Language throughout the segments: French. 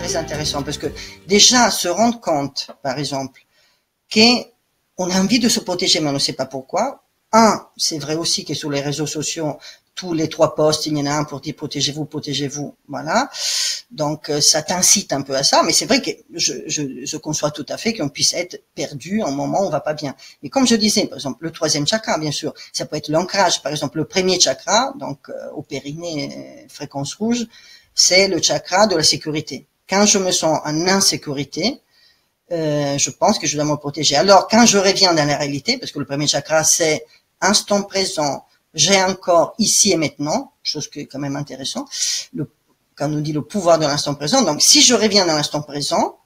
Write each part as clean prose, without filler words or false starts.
très intéressant parce que déjà se rendre compte, par exemple, qu'on a envie de se protéger, mais on ne sait pas pourquoi. C'est vrai aussi que sur les réseaux sociaux, tous les 3 posts, il y en a un pour dire protégez-vous, voilà. Donc ça t'incite un peu à ça, mais c'est vrai que je conçois tout à fait qu'on puisse être perdu en moment où on va pas bien. Et comme je disais, par exemple, le 3e chakra, bien sûr, ça peut être l'ancrage. Par exemple, le premier chakra, donc au périnée, fréquence rouge, c'est le chakra de la sécurité. Quand je me sens en insécurité, je pense que je dois me protéger. Alors, quand je reviens dans la réalité, parce que le premier chakra, c'est instant présent, j'ai un corps ici et maintenant, chose qui est quand même intéressant, quand on dit le pouvoir de l'instant présent. Donc, si je reviens dans l'instant présent,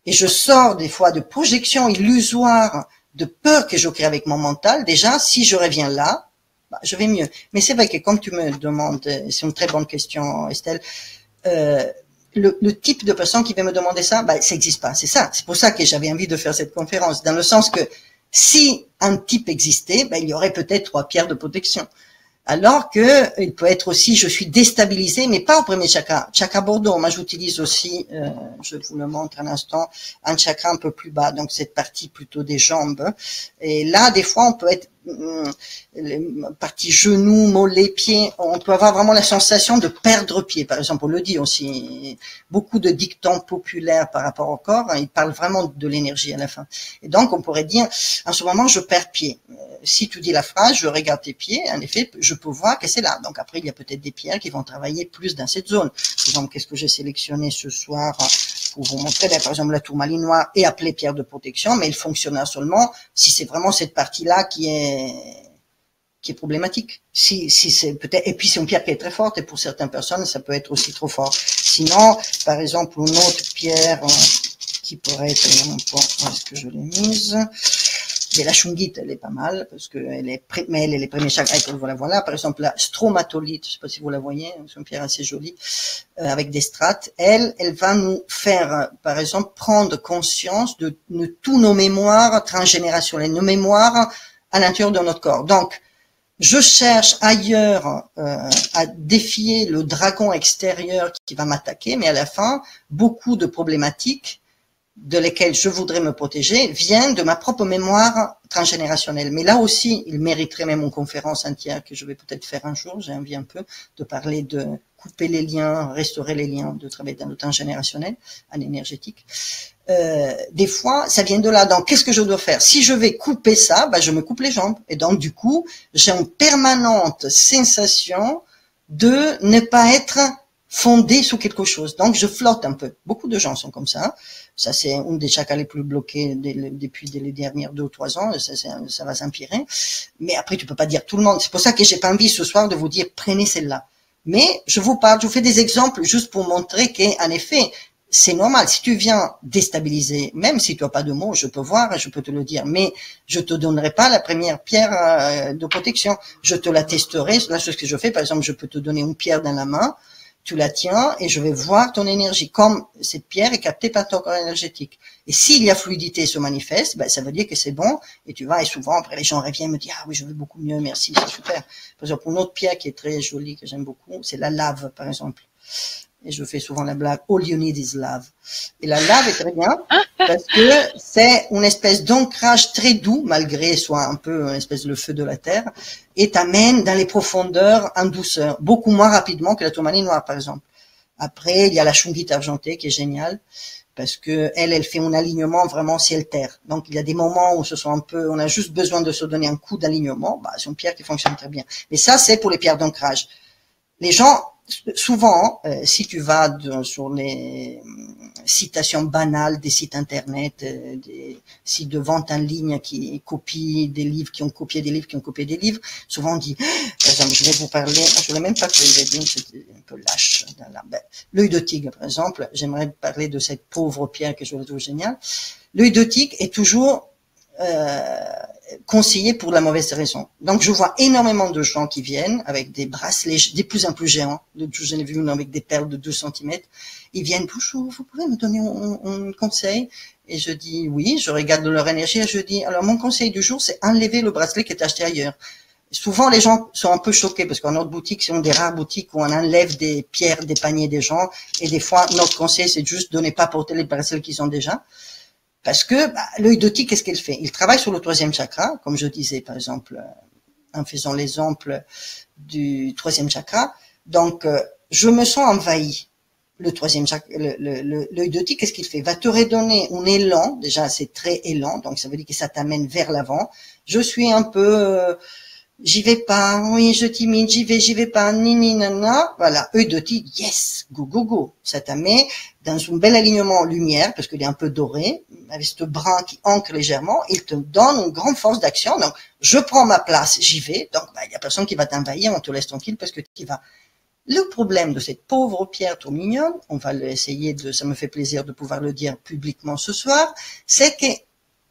et je sors des fois de projections illusoires, de peur que je crée avec mon mental, déjà, si je reviens là, bah, je vais mieux. Mais c'est vrai que comme tu me demandes, c'est une très bonne question, Estelle, le type de personne qui va me demander ça, bah, ça n'existe pas. C'est ça. C'est pour ça que j'avais envie de faire cette conférence, dans le sens que si un type existait, bah, il y aurait peut-être 3 pierres de protection. Alors que il peut être aussi, je suis déstabilisé, mais pas au premier chakra. Chakra Bordeaux, moi j'utilise aussi, je vous le montre un instant, un chakra un peu plus bas, donc cette partie plutôt des jambes. Et là, des fois, on peut être partie genoux, mollets, pieds, on peut avoir vraiment la sensation de perdre pied. Par exemple, on le dit aussi, beaucoup de dictons populaires par rapport au corps, ils parlent vraiment de l'énergie à la fin. Et donc, on pourrait dire, en ce moment, je perds pied. Si tu dis la phrase, je regarde tes pieds, en effet, je peux voir que c'est là. Donc après, il y a peut-être des pierres qui vont travailler plus dans cette zone. Par exemple, qu'est-ce que j'ai sélectionné ce soir pour vous montrer? Par exemple, la tourmaline noire est appelée pierre de protection, mais elle fonctionnera seulement si c'est vraiment cette partie-là qui est problématique. Si c'est peut-être, et puis c'est une pierre qui est très forte, et pour certaines personnes, ça peut être aussi trop fort. Sinon, par exemple, une autre pierre qui pourrait être, où est-ce que je l'ai mise? Et la shungite, elle est pas mal, parce que mais elle est premiers chakras, voilà. Par exemple, la stromatolite, je sais pas si vous la voyez, c'est une pierre assez jolie, avec des strates. Elle va nous faire, par exemple, prendre conscience de tous nos mémoires transgénérationnelles, nos mémoires à l'intérieur de notre corps. Donc, je cherche ailleurs à défier le dragon extérieur qui va m'attaquer, mais à la fin, beaucoup de problématiques de lesquelles je voudrais me protéger viennent de ma propre mémoire transgénérationnelle. Mais là aussi, il mériterait même une conférence entière que je vais peut-être faire un jour. J'ai envie un peu de parler de couper les liens, restaurer les liens, de travailler dans le transgénérationnel, en énergétique. Des fois, ça vient de là. Donc, qu'est-ce que je dois faire? Si je vais couper ça, bah, je me coupe les jambes. Et donc, du coup, j'ai une permanente sensation de ne pas être fondé sous quelque chose. Donc, je flotte un peu. Beaucoup de gens sont comme ça. Ça, c'est un des chakras les plus bloqués depuis les dernières 2 ou 3 ans. Ça va s'empirer. Mais après, tu peux pas dire tout le monde. C'est pour ça que j'ai pas envie ce soir de vous dire prenez celle-là. Mais je vous fais des exemples juste pour montrer qu'en effet, c'est normal. Si tu viens déstabiliser, même si tu as pas de mots, je peux voir, je peux te le dire, mais je te donnerai pas la première pierre de protection. Je te la testerai. Là, ce que je fais, par exemple, je peux te donner une pierre dans la main. Tu la tiens et je vais voir ton énergie. Comme cette pierre est captée par ton corps énergétique. Et s'il y a fluidité se manifeste, ben, ça veut dire que c'est bon. Et tu vas, et souvent, après, les gens reviennent me dire, ah oui, je vais beaucoup mieux, merci, c'est super. Par exemple, une autre pierre qui est très jolie, que j'aime beaucoup, c'est la lave, par exemple. Et je fais souvent la blague, all you need is love. Et la lave est très bien, parce que c'est une espèce d'ancrage très doux, malgré soit un peu une espèce de le feu de la terre, et t'amène dans les profondeurs en douceur, beaucoup moins rapidement que la tourmaline noire, par exemple. Après, il y a la shungite argentée, qui est géniale, parce que elle fait un alignement vraiment ciel-terre. Donc, il y a des moments où on a juste besoin de se donner un coup d'alignement, bah, c'est une pierre qui fonctionne très bien. Mais ça, c'est pour les pierres d'ancrage. Les gens, souvent, si tu vas sur les citations banales des sites internet, des sites de vente en ligne qui copient des livres, qui ont copié des livres, souvent on dit, par exemple, je vais vous parler, je ne l'ai même pas fait, c'est un peu lâche. L'œil de tigre, par exemple, j'aimerais parler de cette pauvre pierre que je trouve géniale. L'œil de tigre est toujours conseillé pour la mauvaise raison. Donc, je vois énormément de gens qui viennent avec des bracelets de plus en plus géants. J'en ai vu une avec des perles de 2 centimètres. Ils viennent, bonjour, vous pouvez me donner un conseil? Et je dis oui, je regarde leur énergie et je dis, alors mon conseil du jour, c'est enlever le bracelet qui est acheté ailleurs. souvent les gens sont un peu choqués parce qu'en notre boutique, c'est une des rares boutiques où on enlève des pierres des paniers des gens, et des fois notre conseil c'est juste de ne pas porter les bracelets qu'ils ont déjà, parce que l'œil de tigre, qu'est-ce qu'il fait? Il travaille sur le troisième chakra, comme je disais par exemple en faisant l'exemple du troisième chakra. Donc je me sens envahi. Le troisième chakra, l'œil de tigre, qu'est-ce qu'il fait? Va te redonner un élan, déjà c'est très élan, donc ça veut dire que ça t'amène vers l'avant. Je suis un peu j'y vais pas, oui, je timide, j'y vais pas, ni, nana. Voilà, œil de tigre, yes, go, go, go. Ça t'amène dans un bel alignement lumière, parce qu'il est un peu doré, avec ce brun qui ancre légèrement, il te donne une grande force d'action. Donc, je prends ma place, j'y vais. Donc, il y a personne qui va t'envahir, on te laisse tranquille parce que tu vas. Le problème de cette pauvre pierre trop mignonne, on va essayer ça me fait plaisir de pouvoir le dire publiquement ce soir, c'est que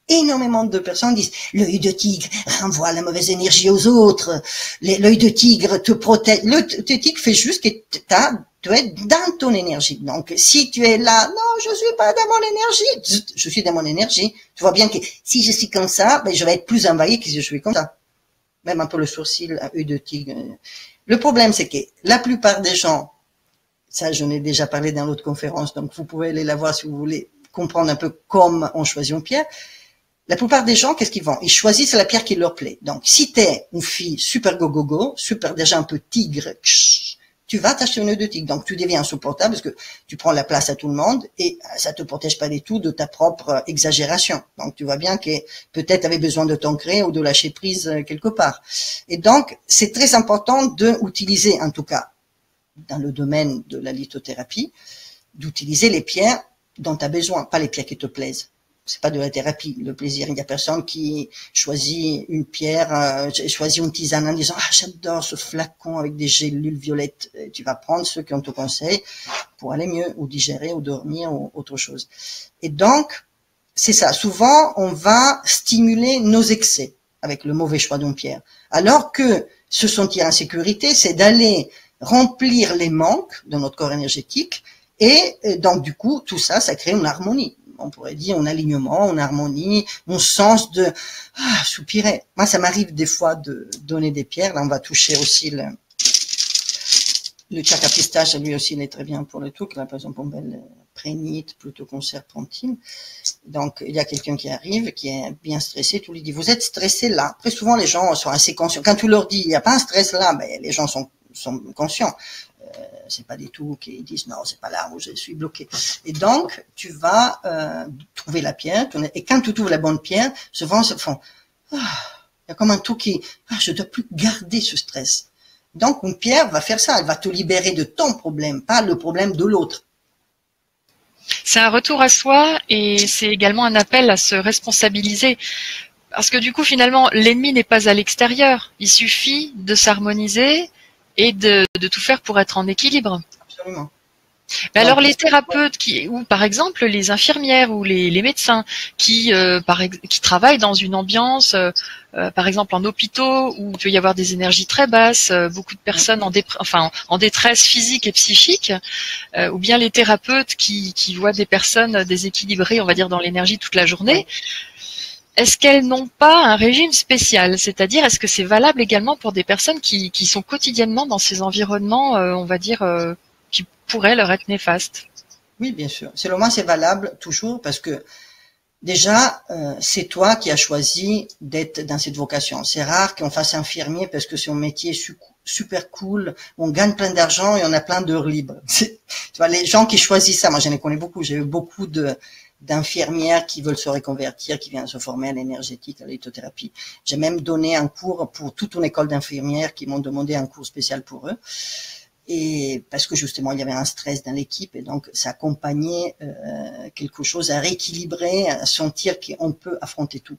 énormément de personnes disent l'œil de tigre renvoie la mauvaise énergie aux autres, l'œil de tigre te protège. L'œil de tigre fait juste que tu es dans ton énergie. Donc si tu es là, non, je suis pas dans mon énergie, je suis dans mon énergie. Tu vois bien que si je suis comme ça, ben je vais être plus envahi que si je suis comme ça. Même un peu le sourcil à œil de tigre. Le problème, c'est que la plupart des gens, ça j'en ai déjà parlé dans l'autre conférence, donc vous pouvez aller la voir si vous voulez comprendre un peu comment on choisit une pierre. La plupart des gens, qu'est-ce qu'ils font? Ils choisissent la pierre qui leur plaît. Donc, si t'es une fille super go, super déjà un peu tigre, tu vas t'acheter un œil de tigre. Donc, tu deviens insupportable parce que tu prends la place à tout le monde et ça te protège pas du tout de ta propre exagération. Donc, tu vois bien que peut-être tu avais besoin de t'ancrer ou de lâcher prise quelque part. Et donc, c'est très important d'utiliser, en tout cas, dans le domaine de la lithothérapie, d'utiliser les pierres dont tu as besoin, pas les pierres qui te plaisent. C'est pas de la thérapie, le plaisir. Il y a personne qui choisit une pierre, choisit une tisane en disant, ah, j'adore ce flacon avec des gélules violettes. Et tu vas prendre ceux qu'on te conseille pour aller mieux, ou digérer, ou dormir, ou autre chose. Et donc, c'est ça. Souvent, on va stimuler nos excès avec le mauvais choix d'une pierre. Alors que se sentir en sécurité, c'est d'aller remplir les manques de notre corps énergétique. Et donc, du coup, tout ça, ça crée une harmonie. On pourrait dire un alignement, une harmonie, un sens de soupirer. Moi, ça m'arrive des fois de donner des pierres. Là, on va toucher aussi le chakra pistache. Lui aussi, il est très bien pour le truc. Là, par exemple, une belle prénite, plutôt qu'on serpentine. Donc, il y a quelqu'un qui arrive, qui est bien stressé. Tu lui dis, vous êtes stressé là. Très souvent, les gens sont assez conscients. Quand tu leur dis, il n'y a pas un stress là, ben, les gens sont conscients. C'est pas du tout qu'ils disent non, c'est pas là où je suis bloqué. Et donc, tu vas trouver la pierre, et quand tu trouves la bonne pierre, souvent, il y a comme un truc qui, je dois plus garder ce stress. Donc, une pierre va faire ça, elle va te libérer de ton problème, pas le problème de l'autre. C'est un retour à soi et c'est également un appel à se responsabiliser. Parce que du coup, finalement, l'ennemi n'est pas à l'extérieur. Il suffit de s'harmoniser et de tout faire pour être en équilibre. Absolument. Mais alors les thérapeutes ou par exemple les infirmières ou les médecins qui travaillent dans une ambiance, par exemple en hôpitaux où il peut y avoir des énergies très basses, beaucoup de personnes en détresse physique et psychique, ou bien les thérapeutes qui voient des personnes déséquilibrées, on va dire, dans l'énergie toute la journée. Est-ce qu'elles n'ont pas un régime spécial? C'est-à-dire, est-ce que c'est valable également pour des personnes qui sont quotidiennement dans ces environnements, on va dire, qui pourraient leur être néfastes? Oui, bien sûr. Selon moi, c'est valable toujours parce que déjà, c'est toi qui as choisi d'être dans cette vocation. C'est rare qu'on fasse infirmier parce que c'est un métier super cool, on gagne plein d'argent et on a plein d'heures libres. Tu vois, les gens qui choisissent ça, moi j'en ai connu beaucoup, j'ai eu beaucoup d'infirmières qui veulent se reconvertir, qui viennent se former à l'énergétique, à l'lithothérapie. J'ai même donné un cours pour toute une école d'infirmières qui m'ont demandé un cours spécial pour eux. Et parce que justement il y avait un stress dans l'équipe et donc ça accompagnait quelque chose à rééquilibrer, à sentir qu'on peut affronter tout.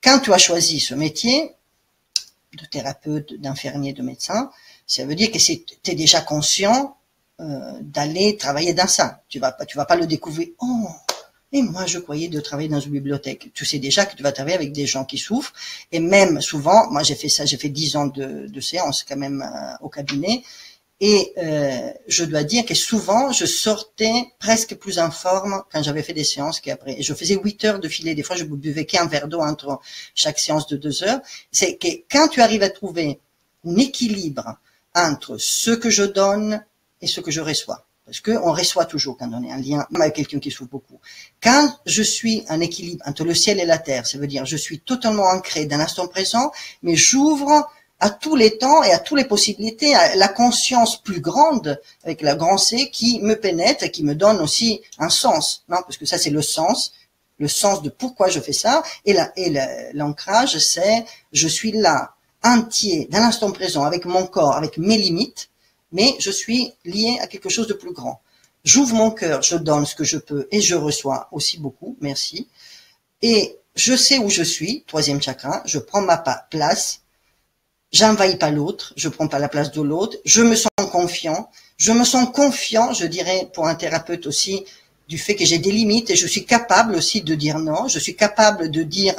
Quand tu as choisi ce métier de thérapeute, d'infirmier, de médecin, ça veut dire que tu es déjà conscient d'aller travailler dans ça. Tu vas pas le découvrir. Oh, et moi je croyais de travailler dans une bibliothèque. Tu sais déjà que tu vas travailler avec des gens qui souffrent et même souvent, moi j'ai fait ça, j'ai fait 10 ans de séances quand même au cabinet. Et je dois dire que souvent, je sortais presque plus en forme quand j'avais fait des séances qu'après. Je faisais 8 heures de filet. Des fois, je buvais qu'un verre d'eau entre chaque séance de 2 heures. C'est que quand tu arrives à trouver un équilibre entre ce que je donne et ce que je reçois, parce qu'on reçoit toujours quand on est en lien avec quelqu'un qui souffre beaucoup. Quand je suis en équilibre entre le ciel et la terre, ça veut dire je suis totalement ancré dans l'instant présent, mais j'ouvre à tous les temps et à toutes les possibilités, à la conscience plus grande, avec la grand C, qui me pénètre et qui me donne aussi un sens, non? Parce que ça, c'est le sens de pourquoi je fais ça, et l'ancrage, c'est, je suis là, entier, dans l'instant présent, avec mon corps, avec mes limites, mais je suis lié à quelque chose de plus grand. J'ouvre mon cœur, je donne ce que je peux, et je reçois aussi beaucoup, merci. Et je sais où je suis, 3e chakra, je prends ma place, j'envahis pas l'autre, je prends pas la place de l'autre, je me sens confiant, je dirais pour un thérapeute aussi, du fait que j'ai des limites et je suis capable aussi de dire non, je suis capable de dire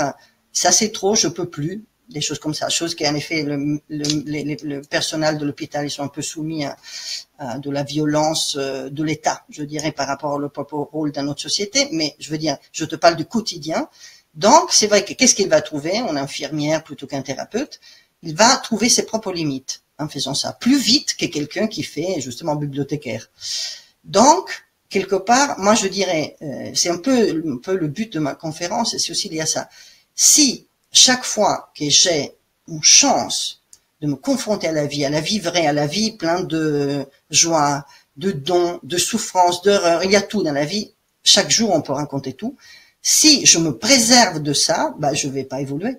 ça c'est trop, je peux plus, des choses comme ça, choses qui en effet le personnel de l'hôpital ils sont un peu soumis à de la violence de l'État, je dirais par rapport au propre rôle dans notre société, mais je veux dire, je te parle du quotidien. Donc c'est vrai que qu'est-ce qu'il va trouver, une infirmière plutôt qu'un thérapeute, il va trouver ses propres limites en faisant ça, plus vite que quelqu'un qui fait justement bibliothécaire. Donc, quelque part, moi je dirais, c'est un peu le but de ma conférence, et c'est aussi lié à ça. Si chaque fois que j'ai une chance de me confronter à la vie vraie, à la vie pleine de joie, de dons, de souffrance, d'horreur, il y a tout dans la vie, chaque jour on peut raconter tout. Si je me préserve de ça, bah, je vais pas évoluer.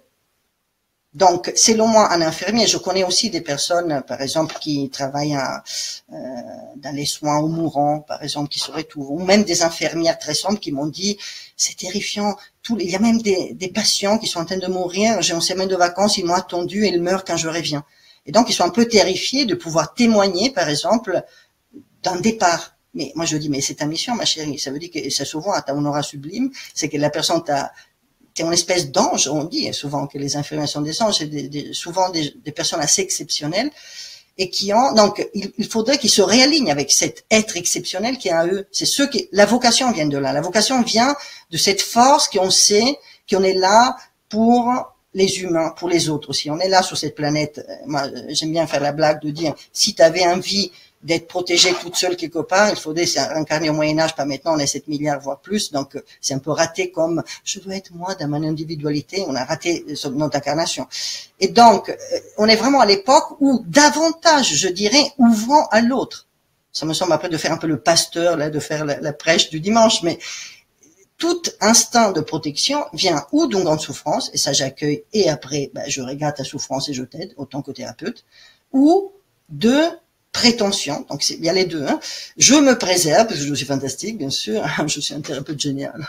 Donc, selon moi, un infirmier, je connais aussi des personnes, par exemple, qui travaillent dans les soins aux mourants, par exemple, qui seraient tout, ou même des infirmières très sombres qui m'ont dit, c'est terrifiant, il y a même des patients qui sont en train de mourir, j'ai une semaine de vacances, ils m'ont attendu et ils meurent quand je reviens. Et donc, ils sont un peu terrifiés de pouvoir témoigner, par exemple, d'un départ. Mais moi, je dis, mais c'est ta mission, ma chérie, ça veut dire que ça souvent, à ton aura sublime, c'est que la personne c'est une espèce d'ange, on dit souvent que les infirmiers sont des anges, souvent des personnes assez exceptionnelles, et qui ont, donc, il faudrait qu'ils se réalignent avec cet être exceptionnel qui est à eux. C'est ceux qui, la vocation vient de là. La vocation vient de cette force qu'on sait, qu'on est là pour les humains, pour les autres aussi. On est là sur cette planète. Moi, j'aime bien faire la blague de dire, si tu avais envie d'être protégée toute seule quelque part, il faudrait s'incarner au Moyen-Âge, pas maintenant, on est 7 milliards, voire plus, donc c'est un peu raté comme je veux être moi dans mon individualité, on a raté notre incarnation. Et donc, on est vraiment à l'époque où davantage, je dirais, ouvrant à l'autre. Ça me semble après de faire un peu le pasteur, là, de faire la prêche du dimanche, mais tout instinct de protection vient ou d'une grande souffrance, et ça j'accueille, et après, ben, je regarde ta souffrance et je t'aide, autant que thérapeute, ou de prétention, donc il y a les deux, hein. Je me préserve, parce que je suis fantastique, bien sûr, je suis un thérapeute génial,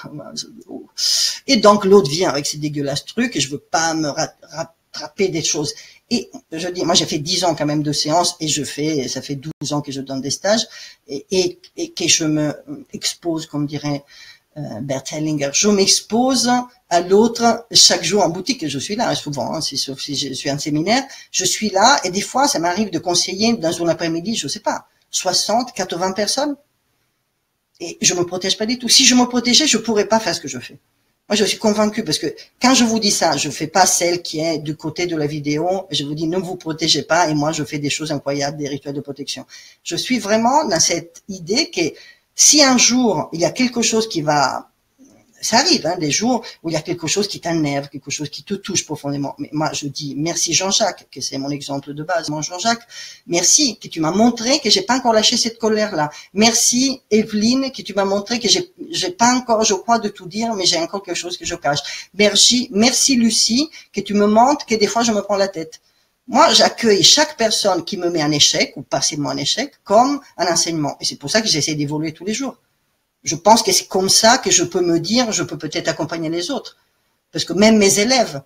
et donc l'autre vient avec ses dégueulasses trucs, et je veux pas me rattraper des choses. Et je dis, moi j'ai fait 10 ans quand même de séances, et ça fait 12 ans que je donne des stages, et que je me expose, comme dirait Bert Hellinger, je m'expose à l'autre chaque jour en boutique, et je suis là souvent, hein, sauf si je suis en séminaire, je suis là, et des fois ça m'arrive de conseiller dans un après-midi, je sais pas, 60, 80 personnes, et je me protège pas du tout. Si je me protégeais, je pourrais pas faire ce que je fais. Moi, je suis convaincue, parce que quand je vous dis ça, je fais pas celle qui est du côté de la vidéo, je vous dis ne vous protégez pas, et moi je fais des choses incroyables, des rituels de protection. Je suis vraiment dans cette idée que si un jour, il y a quelque chose qui va, ça arrive, hein, des jours où il y a quelque chose qui t'énerve, quelque chose qui te touche profondément. Mais moi, je dis merci Jean-Jacques, que c'est mon exemple de base. Mon Jean-Jacques, merci que tu m'as montré que j'ai pas encore lâché cette colère-là. Merci Evelyne, que tu m'as montré que j'ai pas encore, je crois, de tout dire, mais j'ai encore quelque chose que je cache. Merci Lucie, que tu me montres que des fois je me prends la tête. Moi, j'accueille chaque personne qui me met en échec, ou partiellement en échec, comme un enseignement. Et c'est pour ça que j'essaie d'évoluer tous les jours. Je pense que c'est comme ça que je peux me dire, je peux peut-être accompagner les autres. Parce que même mes élèves,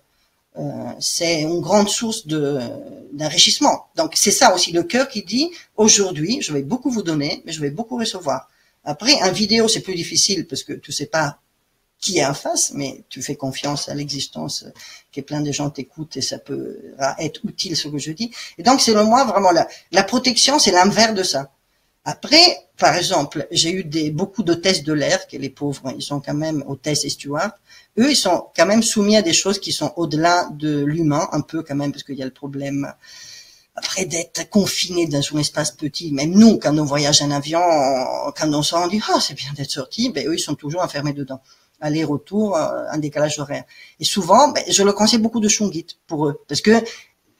c'est une grande source d'enrichissement. Donc, c'est ça aussi le cœur qui dit, aujourd'hui, je vais beaucoup vous donner, mais je vais beaucoup recevoir. Après, en vidéo, c'est plus difficile parce que tu sais pas qui est en face, mais tu fais confiance à l'existence, que plein de gens t'écoutent et ça peut être utile ce que je dis. Et donc, selon moi, vraiment, la protection, c'est l'inverse de ça. Après, par exemple, j'ai eu beaucoup d'hôtesses de l'air, que les pauvres, ils sont quand même hôtesses et stewards. Eux, ils sont quand même soumis à des choses qui sont au-delà de l'humain, un peu quand même, parce qu'il y a le problème, après, d'être confiné dans un espace petit. Même nous, quand on voyage en avion, quand on sort, on dit, ah, c'est bien d'être sorti, ben, eux, ils sont toujours enfermés dedans. Aller-retour, un décalage horaire. Et souvent, ben, je le conseille beaucoup de shungit pour eux. Parce que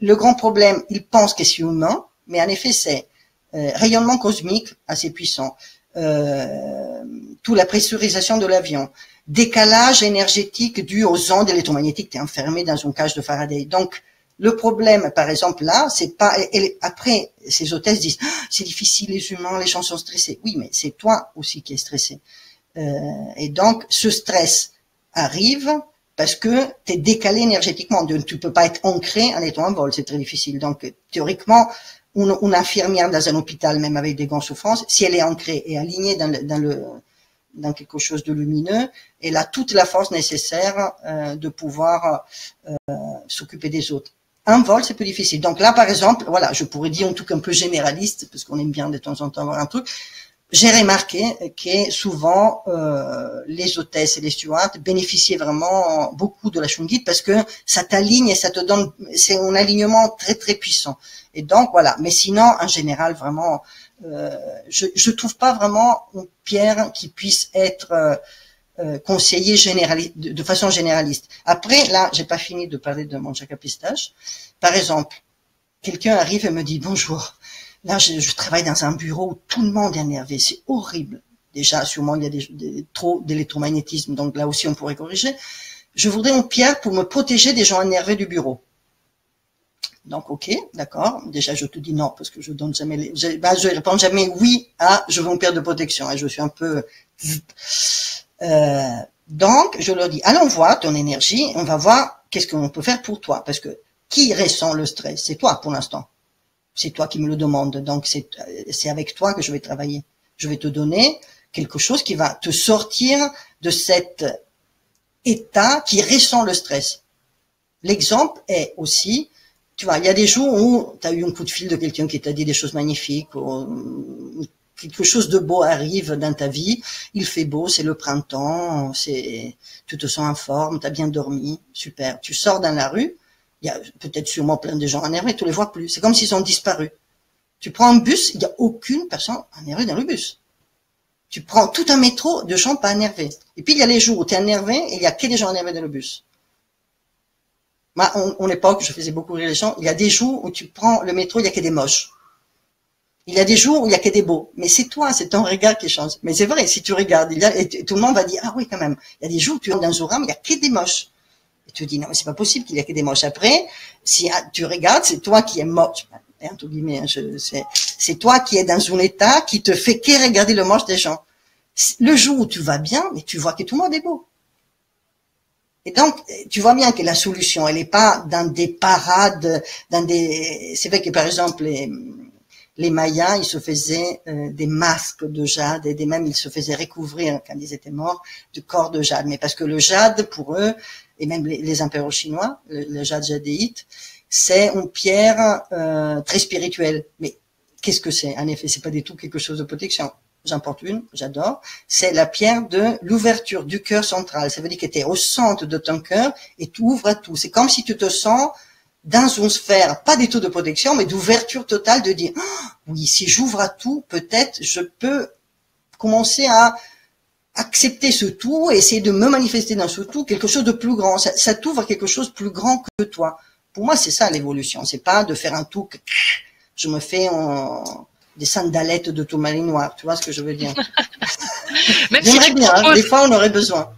le grand problème, ils pensent que c'est humain, mais en effet, c'est rayonnement cosmique assez puissant, toute la pressurisation de l'avion, décalage énergétique dû aux ondes électromagnétiques, tu es enfermé dans une cage de Faraday. Donc, le problème, par exemple, là, c'est pas, après, ces hôtesses disent, ah, c'est difficile, les humains, les gens sont stressés. Oui, mais c'est toi aussi qui es stressé. Et donc, ce stress arrive parce que tu es décalé énergétiquement. Tu peux pas être ancré en étant en vol, c'est très difficile. Donc, théoriquement, une infirmière dans un hôpital, même avec des grandes souffrances, si elle est ancrée et alignée dans quelque chose de lumineux, elle a toute la force nécessaire de pouvoir s'occuper des autres. Un vol, c'est plus difficile. Donc là, par exemple, voilà, je pourrais dire un truc un peu généraliste, parce qu'on aime bien de temps en temps avoir un truc. J'ai remarqué que souvent les hôtesses et les stewards bénéficiaient vraiment beaucoup de la shungit parce que ça t'aligne et ça te donne, c'est un alignement très très puissant. Et donc voilà. Mais sinon, en général, vraiment, je trouve pas vraiment une pierre qui puisse être conseillée de façon généraliste. Après, là, j'ai pas fini de parler de mon jack à pistache. Par exemple, quelqu'un arrive et me dit bonjour. Là, je travaille dans un bureau où tout le monde est énervé. C'est horrible. Déjà, sûrement, il y a trop d'électromagnétisme. Donc là aussi, on pourrait corriger. Je voudrais une pierre pour me protéger des gens énervés du bureau. Donc, ok, d'accord. Déjà, je te dis non, parce que je donne jamais je réponds jamais oui à je veux une pierre de protection. Et je suis un peu, donc, je leur dis, allons voir ton énergie, on va voir qu'est-ce qu'on peut faire pour toi. Parce que qui ressent le stress? C'est toi, pour l'instant. C'est toi qui me le demandes, donc c'est avec toi que je vais travailler. Je vais te donner quelque chose qui va te sortir de cet état qui ressent le stress. L'exemple est aussi, tu vois, il y a des jours où tu as eu un coup de fil de quelqu'un qui t'a dit des choses magnifiques, ou quelque chose de beau arrive dans ta vie, il fait beau, c'est le printemps, tu te sens en forme, tu as bien dormi, super. Tu sors dans la rue, il y a peut-être sûrement plein de gens énervés, tu les vois plus. C'est comme s'ils ont disparu. Tu prends un bus, il n'y a aucune personne énervée dans le bus. Tu prends tout un métro de gens pas énervés. Et puis il y a les jours où tu es énervé et il y a que des gens énervés dans le bus. Moi, en époque, je faisais beaucoup rire les gens. Il y a des jours où tu prends le métro, il y a que des moches. Il y a des jours où il y a que des beaux. Mais c'est toi, c'est ton regard qui change. Mais c'est vrai, si tu regardes, et tout le monde va dire, ah oui, quand même. Il y a des jours où tu es dans un rang, il y a que des moches. Et tu dis, non, mais c'est pas possible qu'il y ait que des moches. Après, si tu regardes, c'est toi qui es moche. Entre guillemets, c'est toi qui es dans un état qui te fait que regarder le moche des gens. Le jour où tu vas bien, mais tu vois que tout le monde est beau. Et donc, tu vois bien que la solution, elle n'est pas dans des parades, c'est vrai que par exemple, les Mayas, ils se faisaient des masques de jade et même ils se faisaient recouvrir quand ils étaient morts de corps de jade. Mais parce que le jade, pour eux, et même les empereurs chinois, le jade jadéite, c'est une pierre très spirituelle. Mais qu'est-ce que c'est? En effet, c'est pas du tout quelque chose de protection. J'en porte une, j'adore. C'est la pierre de l'ouverture du cœur central. Ça veut dire que tu es au centre de ton cœur et tu ouvres à tout. C'est comme si tu te sens dans une sphère, pas du tout de protection, mais d'ouverture totale, de dire, oh, oui, si j'ouvre à tout, peut-être je peux commencer à accepter ce tout et essayer de me manifester dans ce tout quelque chose de plus grand. Ça t'ouvre quelque chose de plus grand que toi. Pour moi, c'est ça l'évolution. C'est pas de faire un tout que je me fais des sandalettes de tourmaline noire. Tu vois ce que je veux dire? J'aimerais bien. Des fois, on aurait besoin.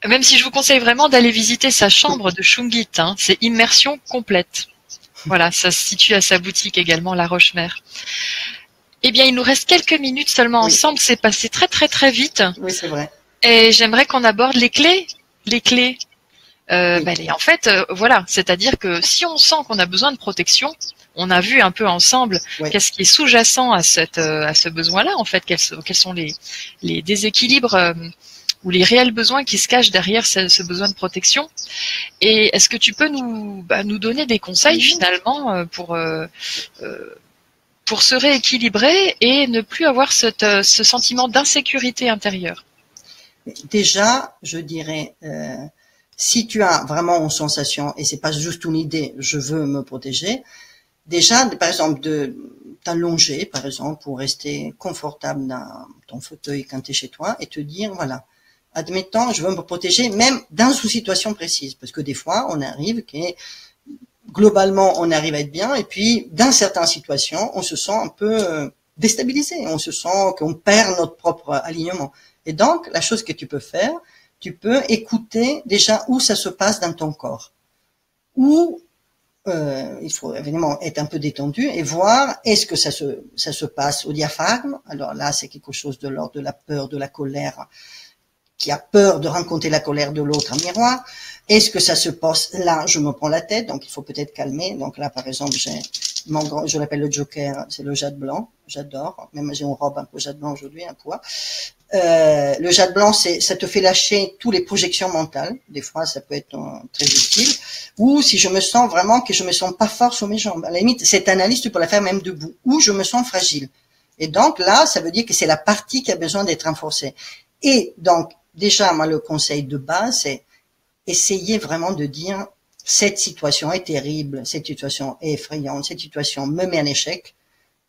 Même si je vous conseille vraiment d'aller visiter sa chambre de Shungit, hein, c'est immersion complète. Voilà, ça se situe à sa boutique également, La Roche-Mère. Eh bien, il nous reste quelques minutes seulement ensemble. C'est passé très très très vite. Oui, c'est vrai. Et j'aimerais qu'on aborde les clés. Les clés. En fait, voilà, c'est-à-dire que si on sent qu'on a besoin de protection, on a vu un peu ensemble qu'est-ce qui est sous-jacent à ce besoin-là, en fait, quels sont les déséquilibres ou les réels besoins qui se cachent derrière ce besoin de protection. Et est-ce que tu peux nous donner des conseils finalement pour se rééquilibrer et ne plus avoir ce sentiment d'insécurité intérieure? Déjà, je dirais, si tu as vraiment une sensation, et c'est pas juste une idée, je veux me protéger, déjà, par exemple, de t'allonger, par exemple, pour rester confortable dans ton fauteuil quand tu es chez toi, et te dire, voilà, admettons, je veux me protéger, même dans une situation précise, parce que des fois, on arrive globalement, on arrive à être bien, et puis, dans certaines situations, on se sent un peu déstabilisé, on se sent qu'on perd notre propre alignement. Et donc, la chose que tu peux faire, tu peux écouter déjà où ça se passe dans ton corps. Où il faut évidemment être un peu détendu et voir est-ce que ça se passe au diaphragme. Alors là, c'est quelque chose de l'ordre de la peur, de la colère, qui a peur de rencontrer la colère de l'autre en miroir. Est-ce que ça se passe là, je me prends la tête, donc il faut peut-être calmer. Donc là, par exemple, je l'appelle le Joker, c'est le jade blanc, j'adore. Même j'ai une robe un peu jade blanc aujourd'hui, un poids. Le jade blanc, ça te fait lâcher toutes les projections mentales. Des fois, ça peut être très utile. Ou si je me sens vraiment que je me sens pas fort sur mes jambes. À la limite, cette analyse, tu peux la faire même debout. Ou je me sens fragile. Et donc là, ça veut dire que c'est la partie qui a besoin d'être renforcée. Et donc, déjà, moi, le conseil de base, c'est essayer vraiment de dire cette situation est terrible, cette situation est effrayante, cette situation me met en échec.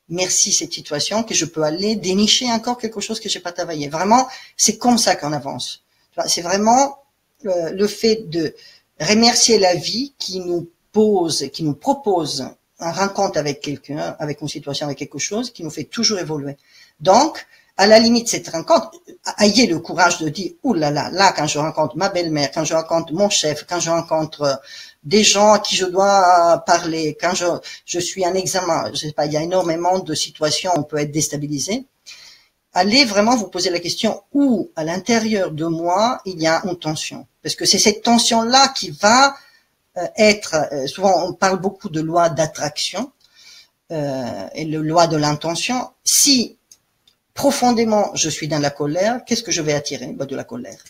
Merci cette situation que je peux aller dénicher encore quelque chose que j'ai pas travaillé. Vraiment, c'est comme ça qu'on avance. C'est vraiment le fait de remercier la vie qui nous propose une rencontre avec quelqu'un, avec une situation, avec quelque chose qui nous fait toujours évoluer. Donc, à la limite, cette rencontre, ayez le courage de dire, ouh là, quand je rencontre ma belle-mère, quand je rencontre mon chef, quand je rencontre des gens à qui je dois parler, quand je suis en examen, je sais pas, il y a énormément de situations où on peut être déstabilisé. Allez vraiment vous poser la question où, à l'intérieur de moi, il y a une tension. Parce que c'est cette tension-là qui va souvent on parle beaucoup de loi d'attraction, et de loi de l'intention. Si profondément je suis dans la colère, qu'est-ce que je vais attirer? De la colère.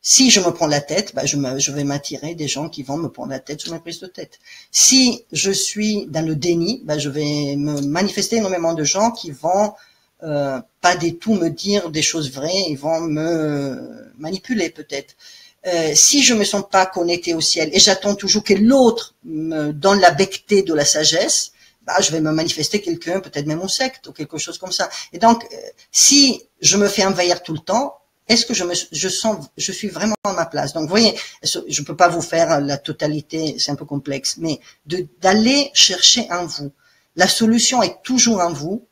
Si je me prends la tête, je vais m'attirer des gens qui vont me prendre la tête sur mes prises de tête. Si je suis dans le déni, je vais me manifester énormément de gens qui vont pas du tout me dire des choses vraies, ils vont me manipuler peut-être. Si je me sens pas connecté au ciel et j'attends toujours que l'autre me donne la becqueté de la sagesse, je vais me manifester quelqu'un, peut-être même un secte ou quelque chose comme ça. Et donc, si je me fais envahir tout le temps, est-ce que je suis vraiment à ma place? Donc, vous voyez, je peux pas vous faire la totalité, c'est un peu complexe, mais d'aller chercher en vous. La solution est toujours en vous.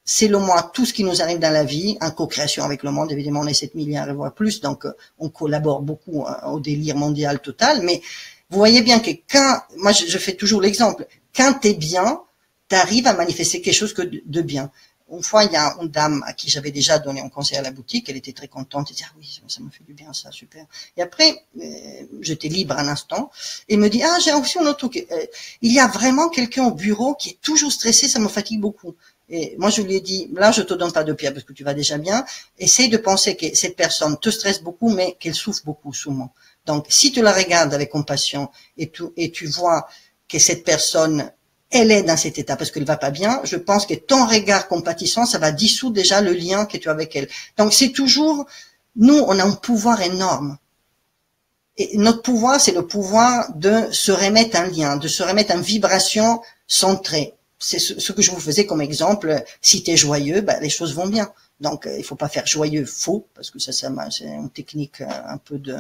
C'est le moins tout ce qui nous arrive dans la vie, en co-création avec le monde. Évidemment, on est 7 milliards et voire plus, donc on collabore beaucoup au délire mondial total. Mais vous voyez bien que moi je fais toujours l'exemple, quand t'es bien, t'arrives à manifester quelque chose de bien. Une fois, il y a une dame à qui j'avais déjà donné un conseil à la boutique, elle était très contente, elle disait, ah oui, ça me fait du bien, ça, super. Et après, j'étais libre un instant, et me dit, j'ai aussi un autre truc. Il y a vraiment quelqu'un au bureau qui est toujours stressé, ça me fatigue beaucoup. Et moi, je lui ai dit, là, je te donne pas de pierre parce que tu vas déjà bien. Essaye de penser que cette personne te stresse beaucoup, mais qu'elle souffre beaucoup, souvent. Donc, si tu la regardes avec compassion et tu vois que cette personne, elle est dans cet état parce qu'elle va pas bien, je pense que ton regard compatissant, ça va dissoudre déjà le lien que tu as avec elle. Donc, c'est toujours, nous, on a un pouvoir énorme. Et notre pouvoir, c'est le pouvoir de se remettre en lien, de se remettre en vibration centrée. C'est ce que je vous faisais comme exemple. Si tu es joyeux, les choses vont bien. Donc, il faut pas faire joyeux faux, parce que ça c'est une technique un peu de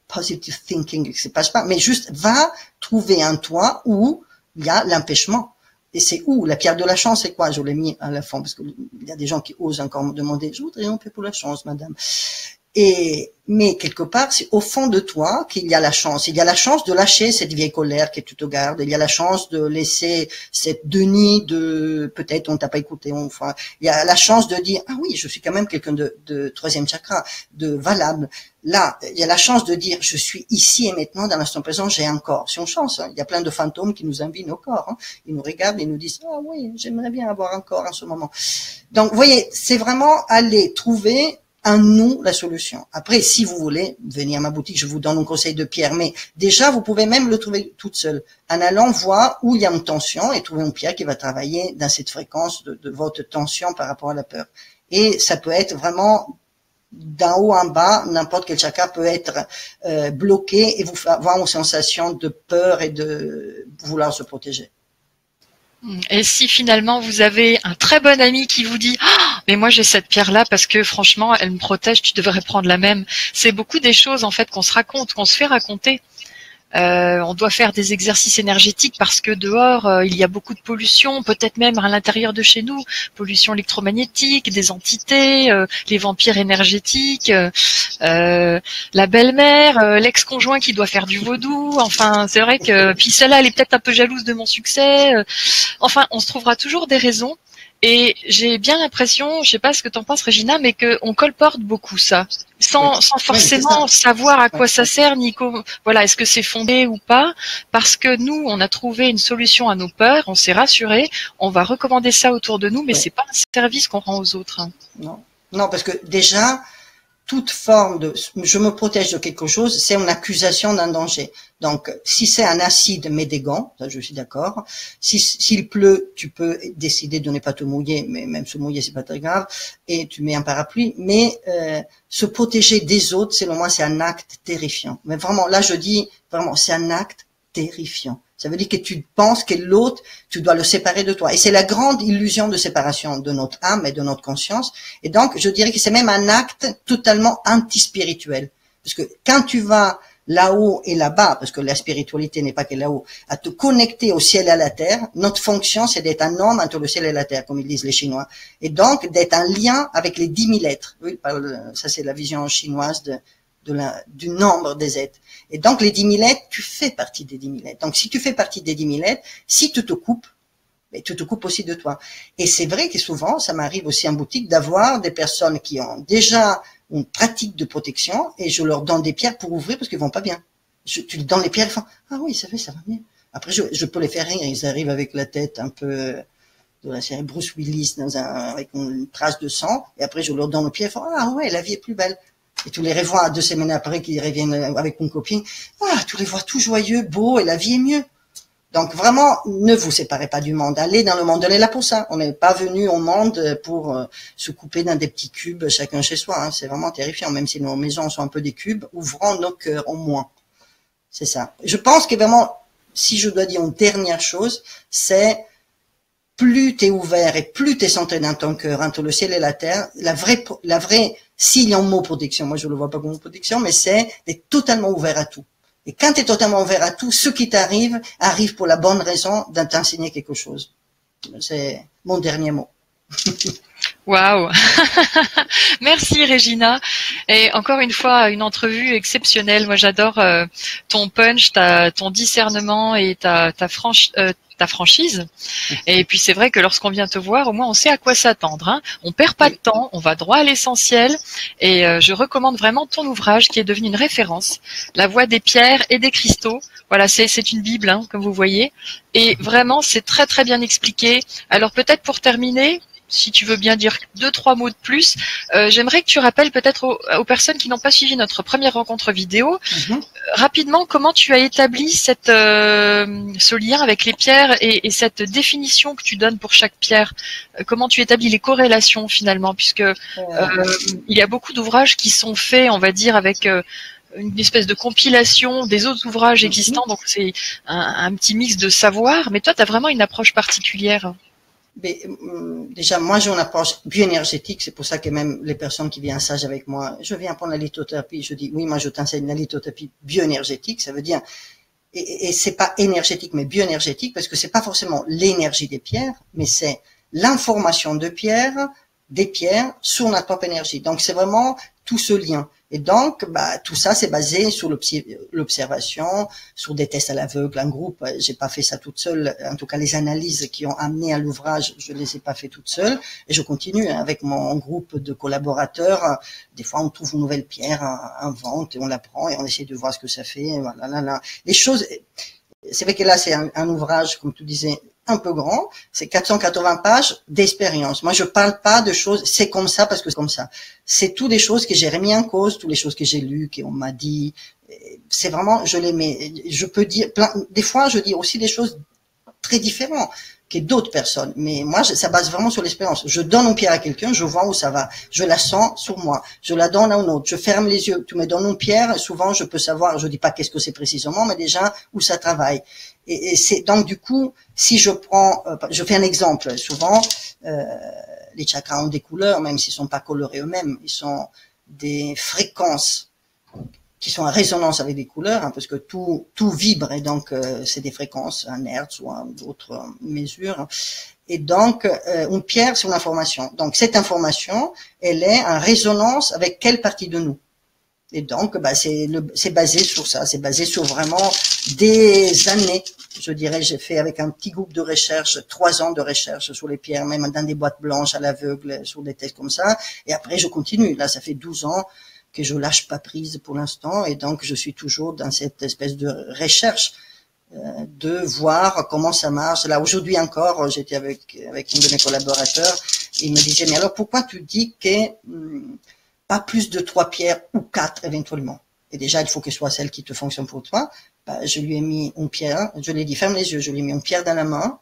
positive thinking qui se passe pas. Mais juste, va trouver en toi où il y a l'empêchement. Et c'est où? La pierre de la chance, c'est quoi? Je l'ai mis à la fin, parce qu'il y a des gens qui osent encore me demander, je voudrais un peu pour la chance, madame. Mais quelque part, c'est au fond de toi qu'il y a la chance. Il y a la chance de lâcher cette vieille colère que tu te gardes. Il y a la chance de laisser cette déni de, peut-être on t'a pas écouté, enfin, il y a la chance de dire, ah oui, je suis quand même quelqu'un de troisième chakra, de valable. Là, il y a la chance de dire, je suis ici et maintenant, dans l'instant présent, j'ai un corps. C'est une chance, hein. Il y a plein de fantômes qui nous envient nos corps, hein. Ils nous regardent et nous disent, ah oui, j'aimerais bien avoir un corps en ce moment. Donc, vous voyez, c'est vraiment aller trouver à nous la solution. Après, si vous voulez venir à ma boutique, je vous donne un conseil de pierre, mais déjà, vous pouvez même le trouver toute seule, en allant voir où il y a une tension et trouver une pierre qui va travailler dans cette fréquence de votre tension par rapport à la peur. Et ça peut être vraiment d'en haut en bas, n'importe quel chakra peut être bloqué et vous faire avoir une sensation de peur et de vouloir se protéger. Et si finalement vous avez un très bon ami qui vous dit mais moi j'ai cette pierre-là parce que franchement elle me protège, tu devrais prendre la même. C'est beaucoup des choses en fait qu'on se raconte, qu'on se fait raconter. On doit faire des exercices énergétiques parce que dehors il y a beaucoup de pollution, peut-être même à l'intérieur de chez nous, pollution électromagnétique, des entités, les vampires énergétiques, la belle-mère, l'ex-conjoint qui doit faire du vaudou. Enfin, c'est vrai que puis celle-là elle est peut-être un peu jalouse de mon succès. Enfin, on se trouvera toujours des raisons. Et j'ai bien l'impression, je sais pas ce que t'en penses Régina, mais qu'on colporte beaucoup ça, sans forcément savoir à quoi ça sert, ni voilà, est-ce que c'est fondé ou pas, parce que nous, on a trouvé une solution à nos peurs, on s'est rassuré, on va recommander ça autour de nous, mais c'est pas un service qu'on rend aux autres. Non, non, parce que déjà, toute forme de je me protège de quelque chose, c'est une accusation d'un danger. Donc, si c'est un acide, mets des gants, ça je suis d'accord. S'il pleut, tu peux décider de ne pas te mouiller, mais même se mouiller, c'est pas très grave, et tu mets un parapluie. Mais se protéger des autres, selon moi, c'est un acte terrifiant. Mais vraiment, là, je dis vraiment, c'est un acte terrifiant. Ça veut dire que tu penses que l'autre, tu dois le séparer de toi. Et c'est la grande illusion de séparation de notre âme et de notre conscience. Et donc, je dirais que c'est même un acte totalement anti-spirituel. Parce que quand tu vas là-haut et là-bas, parce que la spiritualité n'est pas que là-haut, à te connecter au ciel et à la terre, notre fonction, c'est d'être un homme entre le ciel et la terre, comme ils disent les Chinois. Et donc, d'être un lien avec les 10 000 êtres. Oui, ça c'est la vision chinoise du nombre des êtres. Et donc, les 10 000 êtres, tu fais partie des 10 000 êtres. Donc, si tu fais partie des 10 000 êtres, si tu te coupes, mais tu te coupes aussi de toi. Et c'est vrai que souvent, ça m'arrive aussi en boutique d'avoir des personnes qui ont déjà une pratique de protection et je leur donne des pierres pour ouvrir parce qu'ils vont pas bien. Tu leur donnes les pierres, ils font « Ah oui, ça va bien ». Après, je peux les faire rire. Ils arrivent avec la tête un peu de la série Bruce Willis avec une trace de sang. Et après, je leur donne les pierres, ils font « Ah ouais, la vie est plus belle ». Et tu les revois 2 semaines après qu'ils reviennent avec une copine. Ah, tu les vois tout joyeux, beaux, et la vie est mieux. Donc vraiment, ne vous séparez pas du monde. Allez dans le monde, on est là pour ça. On n'est pas venu au monde pour se couper dans des petits cubes, chacun chez soi. Hein. C'est vraiment terrifiant, même si nos maisons sont un peu des cubes. Ouvrons nos cœurs au moins. C'est ça. Je pense que vraiment, si je dois dire une dernière chose, c'est plus t'es ouvert et plus t'es centré dans ton cœur, entre le ciel et la terre, la vraie, s'il y a un mot protection, moi je le vois pas comme protection, mais c'est d'être totalement ouvert à tout. Et quand tu es totalement ouvert à tout, ce qui t'arrive, arrive pour la bonne raison de t'enseigner quelque chose. C'est mon dernier mot. Waouh. Merci Régina. Et encore une fois, une entrevue exceptionnelle. Moi j'adore ton punch, ton discernement et ta franchise. Et puis c'est vrai que lorsqu'on vient te voir, au moins on sait à quoi s'attendre. Hein. On perd pas de temps, on va droit à l'essentiel. Et je recommande vraiment ton ouvrage qui est devenu une référence, La Voie des pierres et des cristaux. Voilà, c'est une bible, hein, comme vous voyez. Et vraiment, c'est très très bien expliqué. Alors peut-être pour terminer, si tu veux bien dire 2-3 mots de plus, j'aimerais que tu rappelles peut-être aux personnes qui n'ont pas suivi notre première rencontre vidéo, rapidement comment tu as établi ce lien avec les pierres et cette définition que tu donnes pour chaque pierre. Comment tu établis les corrélations finalement, puisque il y a beaucoup d'ouvrages qui sont faits, on va dire, avec une espèce de compilation des autres ouvrages existants, donc c'est un petit mix de savoir, mais toi tu as vraiment une approche particulière. Mais, déjà, moi, j'ai une approche bioénergétique. C'est pour ça que même les personnes qui viennent en stage avec moi, je viens prendre la lithothérapie. Je dis, oui, moi, je t'enseigne la lithothérapie bioénergétique. Ça veut dire, et c'est pas énergétique, mais bioénergétique, parce que c'est pas forcément l'énergie des pierres, mais c'est l'information des pierres sur notre propre énergie. Donc, c'est vraiment tout ce lien. Et donc, tout ça, c'est basé sur l'observation, sur des tests à l'aveugle, en groupe. J'ai pas fait ça toute seule. En tout cas, les analyses qui ont amené à l'ouvrage, je les ai pas fait toute seule. Et je continue avec mon groupe de collaborateurs. Des fois, on trouve une nouvelle pierre en vente et on la prend et on essaie de voir ce que ça fait. Voilà, là. Les choses, c'est vrai que là, c'est un ouvrage, comme tu disais, un peu grand, c'est 480 pages d'expérience. Moi, je parle pas de choses, c'est comme ça parce que c'est comme ça. C'est toutes les choses que j'ai remis en cause, toutes les choses que j'ai lues, qu'on m'a dit. C'est vraiment, je les mets, je peux dire des fois, je dis aussi des choses très différentes que d'autres personnes. Mais moi, ça base vraiment sur l'expérience. Je donne une pierre à quelqu'un, je vois où ça va. Je la sens sur moi. Je la donne à un autre. Je ferme les yeux. Tu me donnes une pierre, souvent, je peux savoir, je dis pas qu'est-ce que c'est précisément, mais déjà, où ça travaille. Et c'est, donc, du coup, si je prends, je fais un exemple. Souvent, les chakras ont des couleurs, même s'ils sont pas colorés eux-mêmes. Ils sont des fréquences qui sont en résonance avec des couleurs, hein, parce que tout vibre, et donc c'est des fréquences, un hertz ou d'autres mesures. Et donc, une pierre, c'est une information. Donc, cette information, elle est en résonance avec quelle partie de nous? Et donc, c'est basé sur ça, c'est basé sur vraiment des années. Je dirais, j'ai fait avec un petit groupe de recherche, 3 ans de recherche sur les pierres, même dans des boîtes blanches à l'aveugle, sur des tests comme ça. Et après, je continue. Là, ça fait 12 ans que je lâche pas prise pour l'instant, et donc je suis toujours dans cette espèce de recherche de voir comment ça marche. Là, aujourd'hui encore, j'étais avec un de mes collaborateurs, il me disait, mais alors pourquoi tu dis que pas plus de 3 pierres ou 4 éventuellement? Et déjà, il faut que ce soit celle qui te fonctionne pour toi. Je lui ai mis une pierre, je lui ai dit, ferme les yeux, je lui ai mis une pierre dans la main,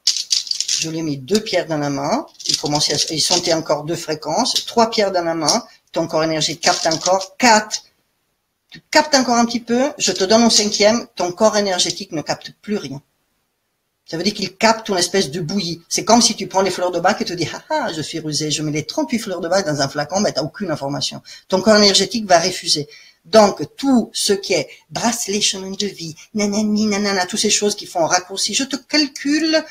je lui ai mis 2 pierres dans la main, il sentait encore 2 fréquences, 3 pierres dans la main, ton corps énergétique capte encore 4. Tu captes encore un petit peu, je te donne un 5e, ton corps énergétique ne capte plus rien. Ça veut dire qu'il capte une espèce de bouillie. C'est comme si tu prends les fleurs de bac et tu dis, ah, je suis rusé, je mets les 38 fleurs de bac dans un flacon, mais t'as aucune information. Ton corps énergétique va refuser. Donc, tout ce qui est bracelet, chemin de vie, nanani, nanana, toutes ces choses qui font raccourci, je te calcule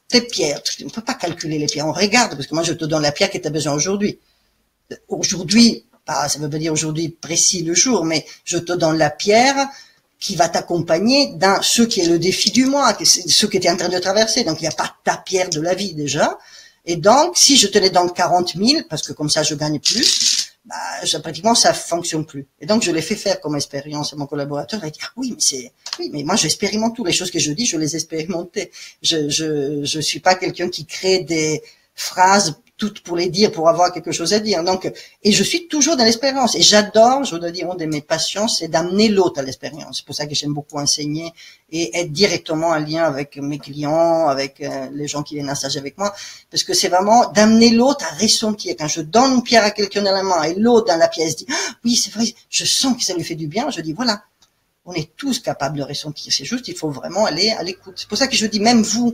tes pierres. Tu ne peux pas calculer les pierres, on regarde, parce que moi je te donne la pierre que tu as besoin aujourd'hui. Aujourd'hui, ça veut pas dire aujourd'hui précis le jour, mais je te donne la pierre qui va t'accompagner dans ce qui est le défi du mois, ce que tu es en train de traverser. Donc, il n'y a pas ta pierre de la vie déjà. Et donc, si je te les donne 40 000, parce que comme ça, je gagne plus, pratiquement, ça fonctionne plus. Et donc, je l'ai fait faire comme expérience à mon collaborateur. Il a dit, ah oui, mais moi, j'expérimente toutes les choses que je dis, je les expérimentais. Je suis pas quelqu'un qui crée des phrases toutes pour les dire, pour avoir quelque chose à dire. Donc, et je suis toujours dans l'expérience. Et j'adore, je dois dire, une de mes passions, c'est d'amener l'autre à l'expérience. C'est pour ça que j'aime beaucoup enseigner et être directement en lien avec mes clients, avec les gens qui viennent en stage avec moi. Parce que c'est vraiment d'amener l'autre à ressentir. Quand je donne une pierre à quelqu'un dans la main et l'autre dans la pièce dit, ah, oui, c'est vrai, je sens que ça lui fait du bien. Je dis, voilà. On est tous capables de ressentir. C'est juste, il faut vraiment aller à l'écoute. C'est pour ça que je dis, même vous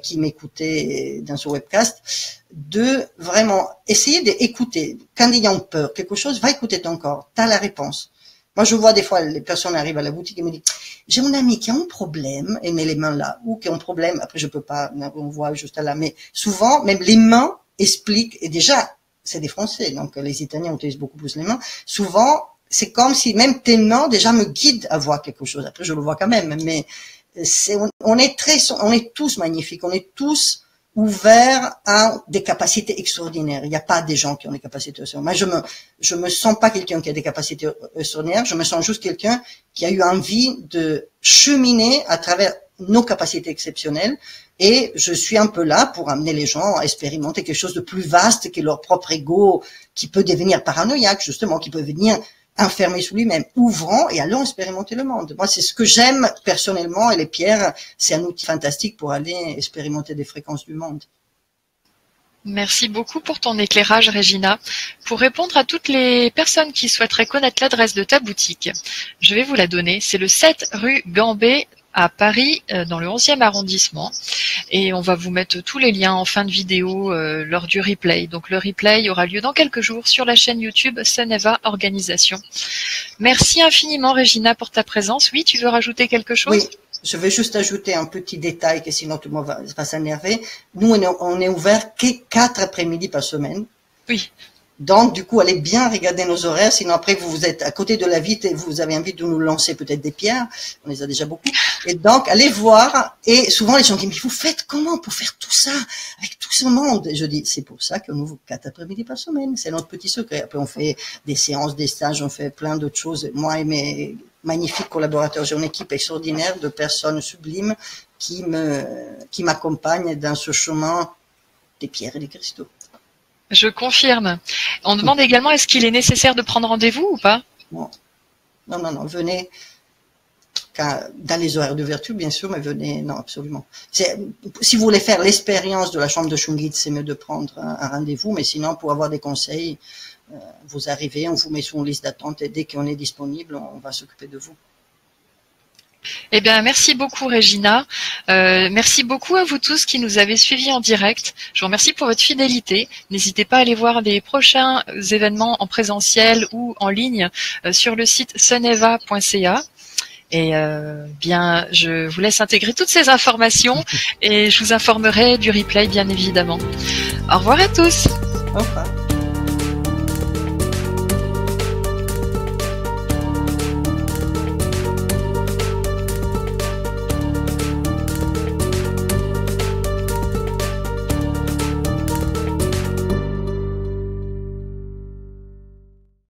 qui m'écoutez dans ce webcast, de vraiment essayer d'écouter. Quand il y a une peur, quelque chose, va écouter ton corps. T'as la réponse. Moi, je vois des fois, les personnes arrivent à la boutique et me disent, j'ai mon ami qui a un problème, et met les mains là, ou qui a un problème, après je peux pas, on voit juste là, mais souvent, même les mains expliquent, et déjà, c'est des Français, donc les Italiens utilisent beaucoup plus les mains. Souvent, c'est comme si même tes mains déjà me guident à voir quelque chose. Après, je le vois quand même, mais on est tous magnifiques, on est tous ouverts à des capacités extraordinaires. Il n'y a pas des gens qui ont des capacités extraordinaires. Moi, je me sens pas quelqu'un qui a des capacités extraordinaires. Je me sens juste quelqu'un qui a eu envie de cheminer à travers nos capacités exceptionnelles. Et je suis un peu là pour amener les gens à expérimenter quelque chose de plus vaste que leur propre ego, qui peut devenir paranoïaque, justement, qui peut venir enfermé sous lui-même, ouvrant et allons expérimenter le monde. Moi, c'est ce que j'aime personnellement, et les pierres, c'est un outil fantastique pour aller expérimenter des fréquences du monde. Merci beaucoup pour ton éclairage, Regina. Pour répondre à toutes les personnes qui souhaiteraient connaître l'adresse de ta boutique, je vais vous la donner. C'est le 7 rue Gambet à Paris, dans le 11e arrondissement. Et on va vous mettre tous les liens en fin de vidéo lors du replay. Donc le replay aura lieu dans quelques jours sur la chaîne YouTube Suneva Organisation. Merci infiniment, Regina, pour ta présence. Oui, tu veux rajouter quelque chose? Oui, je vais juste ajouter un petit détail, que sinon tout le monde va s'énerver. Nous, on est ouvert que 4 après-midi par semaine. Oui. Donc, du coup, allez bien regarder nos horaires, sinon après, vous êtes à côté de la vitre et vous avez envie de nous lancer peut-être des pierres. On les a déjà beaucoup. Et donc, allez voir. Et souvent, les gens disent, mais vous faites comment pour faire tout ça avec tout ce monde? Et je dis, c'est pour ça qu'on ouvre 4 après-midi par semaine. C'est notre petit secret. Après, on fait des séances, des stages, on fait plein d'autres choses. Moi et mes magnifiques collaborateurs. J'ai une équipe extraordinaire de personnes sublimes qui m'accompagnent dans ce chemin des pierres et des cristaux. Je confirme. On demande également, est-ce qu'il est nécessaire de prendre rendez-vous ou pas? Non, venez dans les horaires d'ouverture, bien sûr, mais venez, non, absolument. Si vous voulez faire l'expérience de la chambre de Shungit, c'est mieux de prendre un rendez-vous, mais sinon, pour avoir des conseils, vous arrivez, on vous met sur une liste d'attente et dès qu'on est disponible, on va s'occuper de vous. Eh bien, merci beaucoup, Regina. Merci beaucoup à vous tous qui nous avez suivis en direct. Je vous remercie pour votre fidélité. N'hésitez pas à aller voir les prochains événements en présentiel ou en ligne sur le site suneva.ca. Et bien, je vous laisse intégrer toutes ces informations et je vous informerai du replay, bien évidemment. Au revoir à tous. Au revoir.